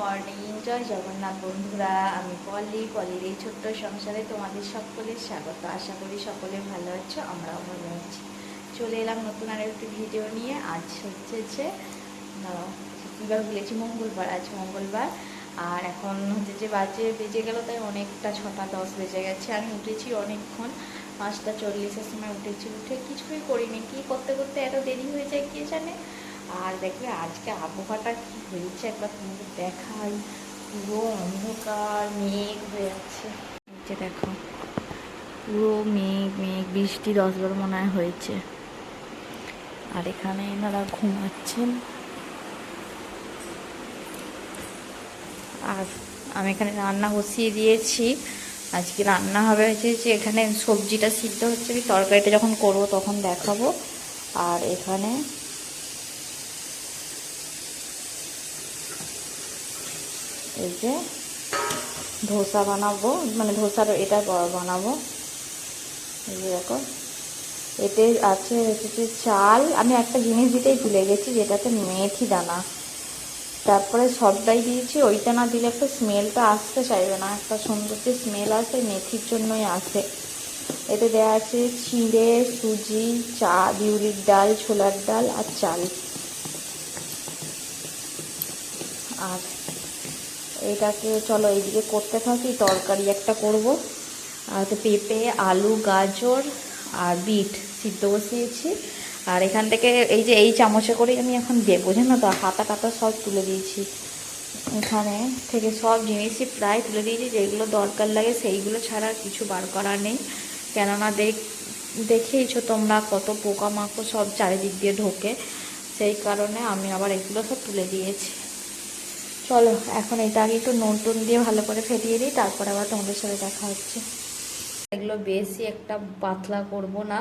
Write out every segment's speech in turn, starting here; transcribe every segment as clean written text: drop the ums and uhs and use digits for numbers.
Morning, জয় জগন্নাথ বন্ধুরা। আমি পলির এই ছোট্ট সংসারে তোমাদের সকলের স্বাগত। আশা করি সকলে ভালো আছো, আমরাও ভালো আছি। চলে এলাম নতুন আর একটি ভিডিও নিয়ে। আজ হচ্ছে কীবার বলেছি মঙ্গলবার, আজ মঙ্গলবার। আর এখন যে বেজে গেল, তাই অনেকটা 6টা 10 বেজে গেছে। আমি উঠেছি অনেকক্ষণ, 5টা 40-এর সময় উঠেছি। উঠে কিছুই করিনি, কি করতে করতে এত দেরি হয়ে যায় কে জানে। আর দেখবে আজকে আবহাওয়াটা কি হয়েছে একবার তোমাদের দেখাই। পুরো অন্ধকার মেঘ হয়ে আছে, নিচে দেখো পুরো মেঘ বৃষ্টি 10 বার মনে হয় হয়েছে। আর এখানে এনারা ঘুমাচ্ছেন, আর আমি এখানে রান্না বসিয়ে দিয়েছি। আজকে রান্না হবে হচ্ছে যে এখানে সবজিটা সিদ্ধ হচ্ছে, আমি তরকারিটা যখন করব তখন দেখাবো। আর এখানে এই যে ধোসা বানাবো, মানে ধোসার এটা বানাবো। এই যে দেখো, এতে আছে হচ্ছে চাল। আমি একটা জিনিস দিতেই ভুলে গেছি, যেটাতে মেথি দানা, তারপরে সবটাই দিয়েছি। ওইটা না দিলে একটা স্মেলটা আসতে চাইবে না, একটা সুন্দর যে স্মেল আসে মেথির জন্যই আসে। এতে দেওয়া আছে চিড়ে, সুজি, বিউলির ডাল, ছোলার ডাল আর চাল। আর এটাকে চলো এইদিকে করতে থাকি। তরকারি একটা করব, আর পেঁপে, আলু, গাজর আর বিট সিদ্ধ বসিয়েছি। আর এখান থেকে এই চামচে করে আমি এখন দেবো, জানো তো, হাতা টাতা সব তুলে দিয়েছি। এখানে থেকে সব জিনিসই প্রায় তুলে দিয়েছি, যেগুলো দরকার লাগে সেইগুলো ছাড়া কিছু বার করা নেই। কেননা দেখেইছো তোমরা কত পোকামাকড় সব চারিদিক দিয়ে ঢোকে, সেই কারণে আমি আবার এগুলো সব তুলে দিয়েছি। চলো এখন এটা আগে একটু নুন দিয়ে ভালো করে ফেটিয়ে দিই, তারপর আবার তোমাদের সাথে দেখা হচ্ছে। এগুলো বেশি একটা পাতলা করব না,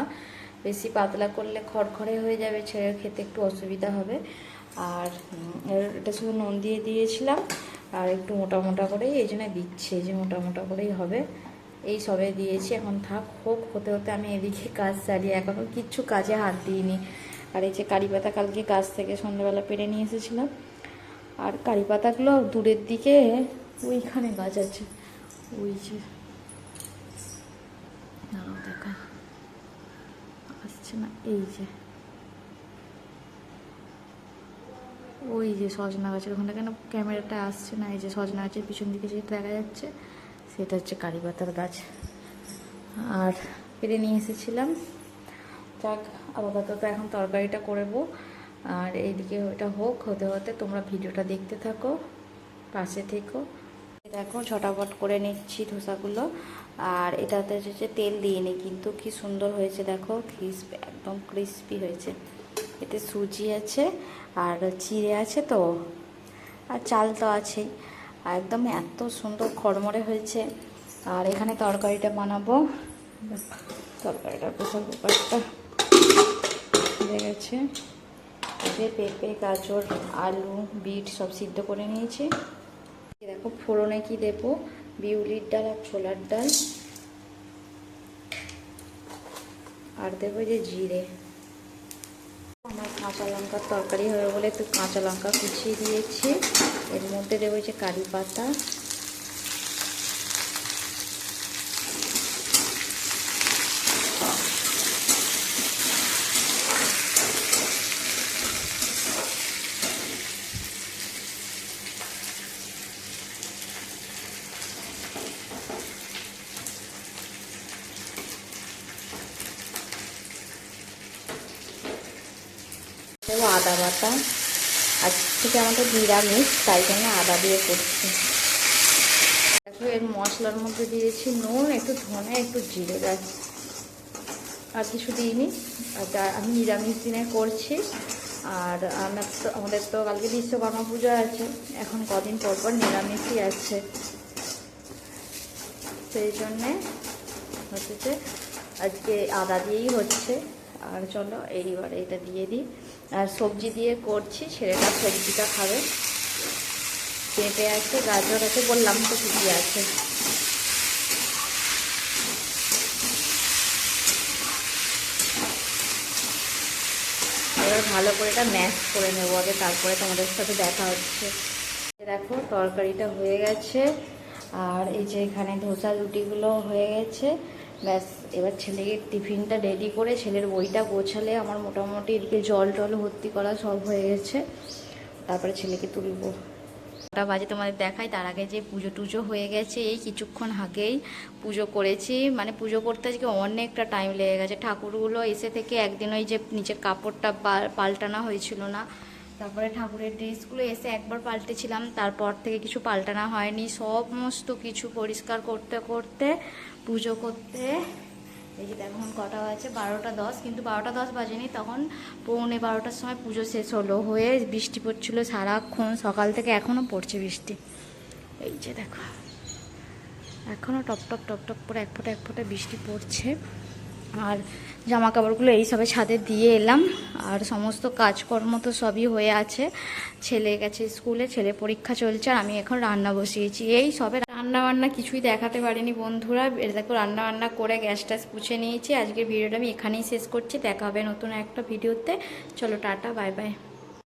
বেশি পাতলা করলে খড়খড়ে হয়ে যাবে, ছেড়ে খেতে একটু অসুবিধা হবে। আর এটা শুধু নুন দিয়ে দিয়েছিলাম, আর একটু মোটা মোটা করেই এই জন্য দিচ্ছি, এই যে মোটা মোটা করেই হবে। এই সবে দিয়েছি, এখন হতে হতে আমি এদিকে কাজ চালিয়ে এখনও কিচ্ছু কাজে হাত দিইনি। আর এই যে কারি পাতা কালকে গাছ থেকে সন্ধ্যাবেলা পেরে নিয়ে এসেছিলাম। আর কারি পাতাগুলো দূরের দিকে ওইখানে গাছ আছে, ওই যে দেখা আসছে না, এই যে ওই যে সজনা গাছের ওখানে, কেন ক্যামেরাটা আসছে না, এই যে সজনা গাছের পিছন দিকে যেটা দেখা যাচ্ছে সেটা হচ্ছে কারি পাতার গাছ। আর পেরে নিয়ে এসেছিলাম। যাক, আপাতত এখন তরকারিটা করবো। আর এইদিকে ওইটা হতে হতে তোমরা ভিডিওটা দেখতে থাকো, পাশে থেকো। দেখো ঝটাপট করে নিচ্ছি ধোসাগুলো। আর এটাতে হচ্ছে তেল দিইনি, কিন্তু কি সুন্দর হয়েছে দেখো, একদম ক্রিস্পি হয়েছে। এতে সুজি আছে আর চিড়ে আছে তো, আর চাল তো আছেই, একদম এত সুন্দর খড়মড়ে হয়েছে। আর এখানে তরকারিটা বানাবো। তরকারিটার প্রেসার কুকারটা হয়ে গেছে। যে পেঁপে, গাজর, আলু, বিট সব সিদ্ধ করে নিয়েছি। দেখো ফোড়নে কি দেবো, বিউলির ডাল আর ছোলার ডাল, আর দেবো যে জিরে। আমার কাঁচা লঙ্কার তরকারি হবে বলে একটু কাঁচা লঙ্কা কুচিয়ে দিয়েছি। এর মধ্যে দেবো যে কারি পাতা, দেবো আদা বাটা। আজ থেকে আমাদের নিরামিষ, তাই জন্য আদা দিয়ে করছি। দেখো এর মশলার মধ্যে দিয়েছি নুন, একটু ধনে, একটু জিরে, ব্যাস, আর কিছু দিইনি। আমি নিরামিষ দিনে করছি। আর আমাদের তো কালকে বিশ্বকর্মা পুজো আছে, এখন কদিন পর পর নিরামিষই আছে, সেই জন্যে হচ্ছে যে আজকে আদা দিয়েই হচ্ছে। আর চলো এইবার এটা দিয়ে দিই। আর সবজি দিয়ে করছি, ছেলেটা সবজিটা খাবে। পেঁপে আছে, গাজর আছে, বললাম তো কী কী আছে। এবার ভালো করে এটা ম্যাশ করে নেবো আগে, তারপরে তোমাদের সাথে দেখা হচ্ছে। দেখো তরকারিটা হয়ে গেছে, আর এই যে এখানে ধোসা রুটিগুলো হয়ে গেছে। ব্যাস এবার ছেলেকে টিফিনটা রেডি করে ছেলের বইটা গোছালে আমার মোটামুটি এদিকে জল টল ভর্তি করা সব হয়ে গেছে। তারপরে ছেলেকে তুলবো। 9টা বাজে তোমাদের দেখাই, তার আগে যে পুজো টুজো হয়ে গেছে। এই কিছুক্ষণ আগেই পুজো করেছি, মানে পুজো করতে আজকে অনেকটা টাইম লেগে গেছে। ঠাকুরগুলো এসে থেকে একদিন ওই যে নিচের কাপড়টা পাল্টানো হয়েছিল না, তারপরে ঠাকুরের ড্রেসগুলো এসে একবার পাল্টেছিলাম, তারপর থেকে কিছু পাল্টানো হয়নি। সমস্ত কিছু পরিষ্কার করতে করতে পুজো করতে এই যে এখন কটা আছে 12টা 10, কিন্তু 12টা 10 বাজেনি, তখন 11:45টার সময় পুজো শেষ হলো। হয়ে বৃষ্টি পড়ছিল সারাক্ষণ, সকাল থেকে এখনও পড়ছে বৃষ্টি। এই যে দেখো এখনও টপ টপ টপ টপ করে এক ফোঁটা বৃষ্টি পড়ছে। আর জামা কাপড়গুলো এই সবে ছাদে দিয়ে এলাম, আর সমস্ত কাজকর্ম তো সবই হয়ে আছে। ছেলে গেছে স্কুলে, ছেলে পরীক্ষা চলছে, আর আমি এখন রান্না বসিয়েছি। এই সবে রান্না বান্না কিছুই দেখাতে পারিনি বন্ধুরা। দেখো রান্না বান্না করে গ্যাস ট্যাস পুছে নিয়েছি। আজকের ভিডিওটা আমি এখানেই শেষ করছি, দেখা হবে নতুন একটা ভিডিওতে। চলো টাটা, বাই বাই।